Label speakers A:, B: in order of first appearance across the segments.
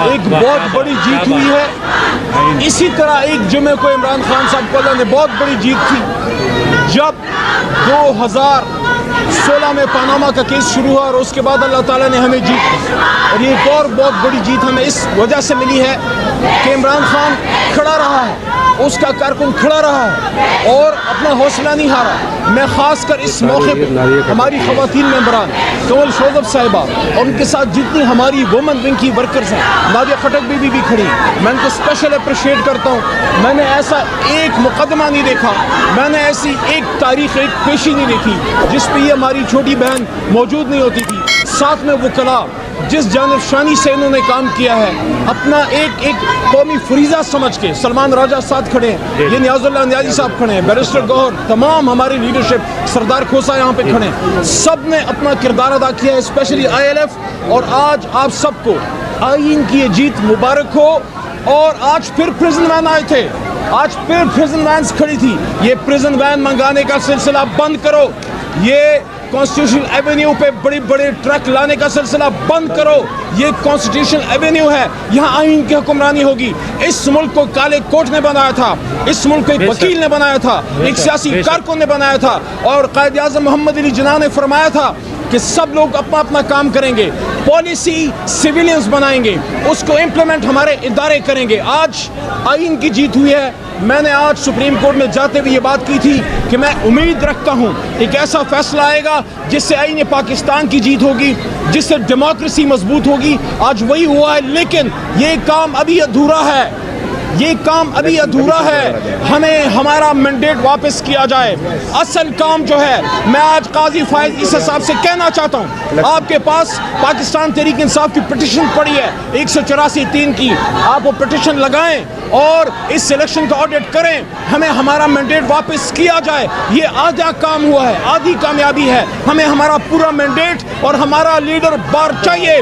A: ایک بہت بڑی جیت ہوئی ہے. اسی طرح ایک جمعے کو عمران خان صاحب کو اللہ نے بہت بڑی جیت تھی جب 2016 میں پاناما کا کیس شروع ہوا اور اس کے بعد اللہ تعالیٰ نے ہمیں جیت دی. اور یہ ایک اور بہت بڑی جیت ہمیں اس وجہ سے ملی ہے کہ عمران خان کھڑا رہا ہے, اس کا کارکن کھڑا رہا ہے اور اپنا حوصلہ نہیں ہارا. میں خاص کر اس موقع پہ ہماری خواتین ممبران کنول شوذب صاحبہ اور ان کے ساتھ جتنی ہماری وومن ونگ کی ورکرز ہیں, نادیہ خٹک بھی کھڑی, میں ان کو اسپیشل اپریشیٹ کرتا ہوں. میں نے ایسا ایک مقدمہ نہیں دیکھا, میں نے ایسی ایک تاریخ, ایک پیشی نہیں دیکھی جس پہ یہ ہماری چھوٹی بہن موجود نہیں ہوتی تھی. ساتھ میں وکلاء جس جانب شانی سے انہوں نے کام کیا ہے, اپنا ایک قومی فریضہ سمجھ کے, سلمان راجہ ساتھ کھڑے ہیں, یہ نیاز اللہ نیازی صاحب کھڑے ہیں, بیرسٹر گوہر, تمام ہماری لیڈرشپ, سردار کھوسا یہاں پہ کھڑے ہیں, سب نے اپنا کردار ادا کیا ہے, اسپیشلی ILF. اور آج آپ سب کو آئین کی یہ جیت مبارک ہو. اور آج پھر پریزن وین آئے تھے, آج پھر پریزن وینز کھڑی تھی. یہ پریزن وین منگانے کا سلسلہ بند کرو, یہ کانسٹیٹیوشن ایونیو پہ بڑے ٹرک لانے کا سلسلہ بند کرو. یہ کانسٹیٹیوشن ایونیو ہے, یہاں آئین کی حکمرانی ہوگی. اس ملک کو کالے کوٹ نے بنایا تھا, اس ملک کو ایک وکیل نے بنایا تھا, ایک سیاسی کارکن نے بنایا تھا, اور قائد اعظم محمد علی جناح نے فرمایا تھا کہ سب لوگ اپنا کام کریں گے, پالیسی سیویلینز بنائیں گے, اس کو امپلیمنٹ ہمارے ادارے کریں گے. آج آئین کی جیت ہوئی ہے. میں نے آج سپریم کورٹ میں جاتے ہوئے یہ بات کی تھی کہ میں امید رکھتا ہوں ایک ایسا فیصلہ آئے گا جس سے آئین پاکستان کی جیت ہوگی, جس سے ڈیموکریسی مضبوط ہوگی. آج وہی ہوا ہے, لیکن یہ کام ابھی ادھورا ہے, یہ کام ابھی ادھورا ہے. ہمیں ہمارا مینڈیٹ واپس کیا جائے. اصل کام جو ہے, میں آج قاضی فائز عیسی صاحب سے کہنا چاہتا ہوں, آپ کے پاس پاکستان تحریک انصاف کی پٹیشن پڑی ہے 184(3) کی, آپ وہ پٹیشن لگائیں اور اس سلیکشن کا آڈٹ کریں, ہمیں ہمارا مینڈیٹ واپس کیا جائے. یہ آدھا کام ہوا ہے, آدھی کامیابی ہے. ہمیں ہمارا پورا مینڈیٹ اور ہمارا لیڈر بار چاہیے.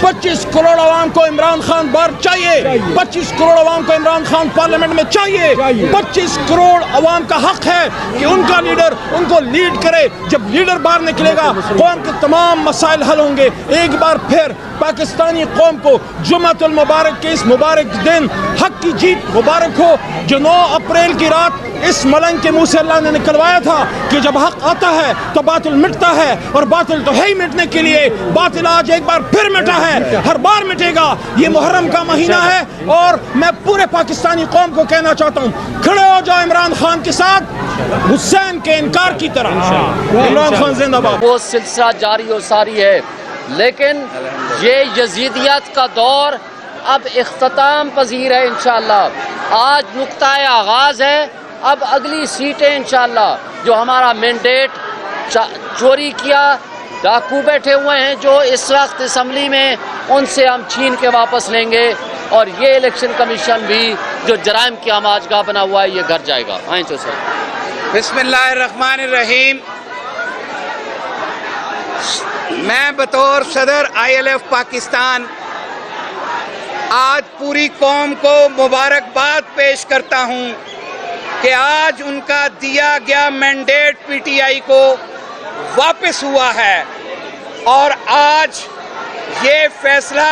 A: 25 کروڑ عوام کو عمران خان بار چاہیے, 25 کروڑ عوام کو عمران خان پارلیمنٹ میں چاہیے. 25 کروڑ عوام کا حق ہے کہ ان کا لیڈر ان کو لیڈ کرے. جب لیڈر باہر نکلے گا, قوم کے تمام مسائل حل ہوں گے. ایک بار پھر پاکستانی قوم کو جمعۃ المبارک کے اس مبارک دن حق کی جیت مبارک ہو, جو 9 اپریل کی رات اس ملنگ کے منہ سے اللہ نے نکلوایا تھا کہ جب حق آتا ہے تو باطل مٹتا ہے, اور باطل تو ہے ہی مٹنے کے لیے. باطل آج ایک بار پھر مٹا ہے, ہر بار مٹے گا. یہ محرم کا مہینہ ہے, اور میں پورے پاکستانی قوم کو کہنا چاہتا ہوں, کھڑے ہو جاؤ عمران خان کے ساتھ, حسین کے انکار کی طرح. عمران خان زندہ باد.
B: وہ سلسلہ جاری و ساری ہے, لیکن یہ یزیدیت کا دور اب اختتام پذیر ہے انشاءاللہ. آج نقطہ آغاز ہے. اب اگلی سیٹیں انشاءاللہ جو ہمارا مینڈیٹ چوری کیا, ڈاکو بیٹھے ہوئے ہیں جو اس وقت اسمبلی میں, ان سے ہم چھین کے واپس لیں گے. اور یہ الیکشن کمیشن بھی جو جرائم کی آماج گاہ بنا ہوا ہے, یہ گھر جائے گا. آئیں سر.
C: بسم اللہ الرحمن الرحیم. میں بطور صدر ILF پاکستان آج پوری قوم کو مبارکباد پیش کرتا ہوں کہ آج ان کا دیا گیا مینڈیٹ PTI کو واپس ہوا ہے. اور آج یہ فیصلہ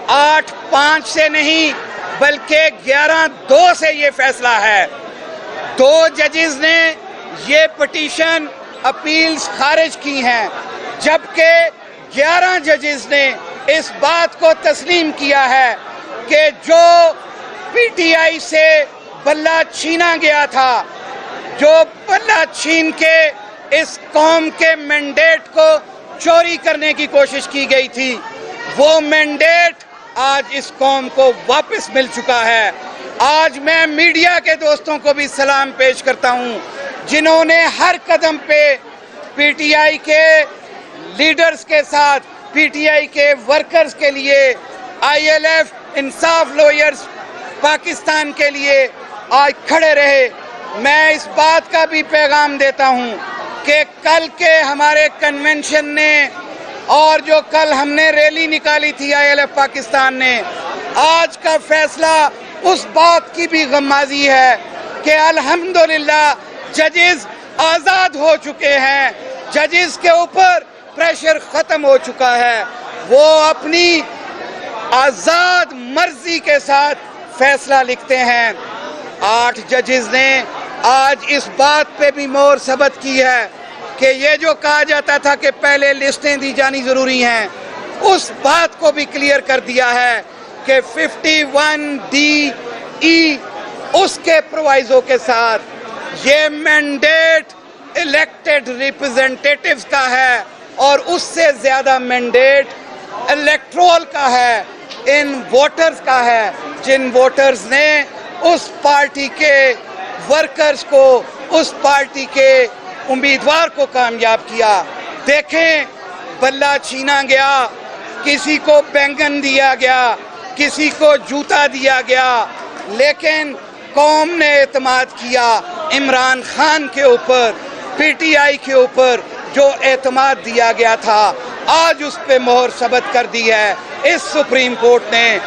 C: 8-5 سے نہیں بلکہ 11-2 سے یہ فیصلہ ہے. 2 ججز نے یہ پٹیشن اپیلز خارج کی ہیں, جبکہ 11 ججز نے اس بات کو تسلیم کیا ہے کہ جو PTI سے بلہ چھینا گیا تھا, جو بلہ چھین کے اس قوم کے مینڈیٹ کو چوری کرنے کی کوشش کی گئی تھی, وہ مینڈیٹ آج اس قوم کو واپس مل چکا ہے. آج میں میڈیا کے دوستوں کو بھی سلام پیش کرتا ہوں جنہوں نے ہر قدم پہ PTI کے لیڈرز کے ساتھ, PTI کے ورکرز کے لیے, ILF انصاف لوئرز پاکستان کے لیے آج کھڑے رہے. میں اس بات کا بھی پیغام دیتا ہوں کہ کل کے ہمارے کنونشن نے, اور جو کل ہم نے ریلی نکالی تھی ILF پاکستان نے, آج کا فیصلہ اس بات کی بھی غمازی ہے کہ الحمدللہ ججز آزاد ہو چکے ہیں, ججز کے اوپر پریشر ختم ہو چکا ہے. وہ اپنی آزاد مرضی کے ساتھ فیصلہ لکھتے ہیں. 8 ججز نے آج اس بات پہ بھی مہر ثبت کی ہے کہ یہ جو کہا جاتا تھا کہ پہلے لسٹیں دی جانی ضروری ہیں، اس بات کو بھی کلیئر کر دیا ہے کہ 51(d)(e) اس کے پرووائزو کے ساتھ یہ مینڈیٹ الیکٹڈ ریپرزنٹیٹیوز کا ہے اور اس سے زیادہ مینڈیٹ الیکٹرول کا ہے، ان ووٹرز کا ہے، جن ووٹرز نے اس پارٹی کے ورکرز کو، اس پارٹی کے امیدوار کو کامیاب کیا. دیکھیں بلہ چھینا گیا، کسی کو بینگن دیا گیا، کسی کو جوتا دیا گیا، لیکن قوم نے اعتماد کیا عمران خان کے اوپر. پی ٹی آئی کے اوپر جو اعتماد دیا گیا تھا آج اس پہ مہر ثبت کر دی ہے اس سپریم کورٹ نے.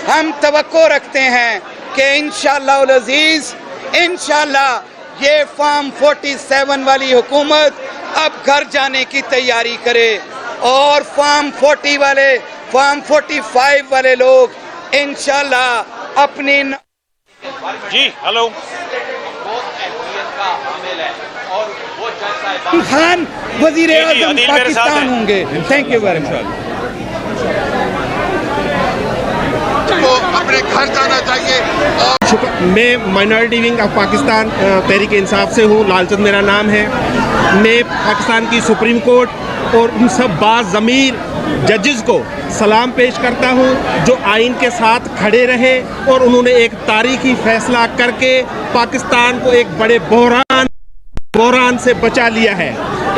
C: ہم توقع رکھتے ہیں کہ انشاءاللہ العزیز، انشاءاللہ یہ فارم 47 والی حکومت اب گھر جانے کی تیاری کرے اور فارم 40 والے، فارم 45 والے لوگ انشاءاللہ اپنی
D: جی ہلو
C: خان وزیر اعظم
D: عدیل میرے ساتھ
C: پاکستان
D: ہیں.
C: ہوں گے. Thank you very much.
E: کو اپنے گھر جانا چاہیے.
F: میں minority wing of Pakistan Tehreek Insaf سے ہوں. لال چند میرا نام ہے. میں پاکستان کی سپریم کورٹ اور ان سب باضمیر ججز کو سلام پیش کرتا ہوں جو آئین کے ساتھ کھڑے رہے اور انہوں نے ایک تاریخی فیصلہ کر کے پاکستان کو ایک بڑے بحران سے بچا لیا ہے.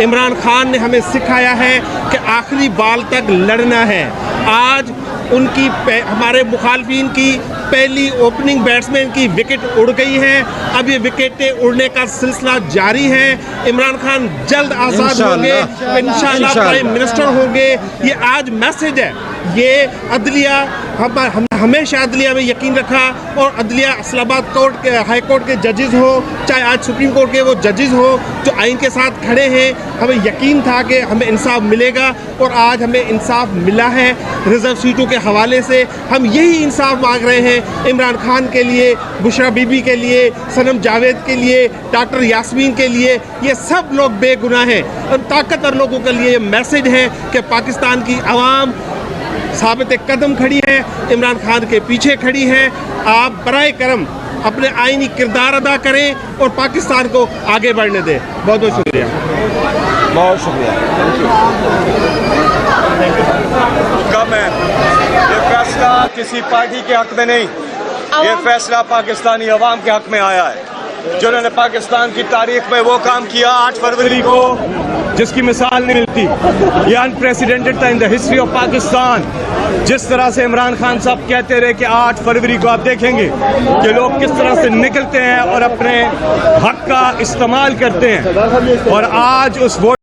F: عمران خان نے ہمیں سکھایا ہے کہ آخری بال تک لڑنا ہے. آج ان کی ہمارے مخالفین کی پہلی اوپننگ بیٹسمین کی وکٹ اڑ گئی ہے. اب یہ وکٹیں اڑنے کا سلسلہ جاری ہے. عمران خان جلد آزاد ہوں گے، انشاءاللہ پرائم منسٹر ہوں گے. یہ آج میسج ہے. یہ عدلیہ، ہمیشہ عدلیہ میں یقین رکھا اور عدلیہ اسلام آباد کورٹ کے، ہائی کورٹ کے ججز ہو، چاہے آج سپریم کورٹ کے وہ ججز ہو جو آئین کے ساتھ کھڑے ہیں. ہمیں یقین تھا کہ ہمیں انصاف ملے گا اور آج ہمیں انصاف ملا ہے. ریزرو سیٹوں کے حوالے سے ہم یہی انصاف مانگ رہے ہیں عمران خان کے لیے، بشرا بی بی کے لیے، صنم جاوید کے لیے، ڈاکٹر یاسمین کے لیے. یہ سب لوگ بے گناہ ہیں اور طاقتور لوگوں کے لیے یہ میسج ہے کہ پاکستان کی عوام ثابت قدم کھڑی ہے، عمران خان کے پیچھے کھڑی ہے. آپ برائے کرم اپنے آئینی کردار ادا کریں اور پاکستان کو آگے بڑھنے دیں. بہت بہت شکریہ.
A: بہت شکریہ.
D: کم ہے یہ فیصلہ کسی پارٹی کے حق میں نہیں، یہ فیصلہ پاکستانی عوام کے حق میں آیا ہے جنہوں نے پاکستان کی تاریخ میں وہ کام کیا 8 فروری کو جس کی مثال نہیں ملتی. یہ انپریسیڈنٹڈ تھا ان دا ہسٹری آف پاکستان. جس طرح سے عمران خان صاحب کہتے رہے کہ 8 فروری کو آپ دیکھیں گے کہ لوگ کس طرح سے نکلتے ہیں اور اپنے حق کا استعمال کرتے ہیں، اور آج اس ووٹ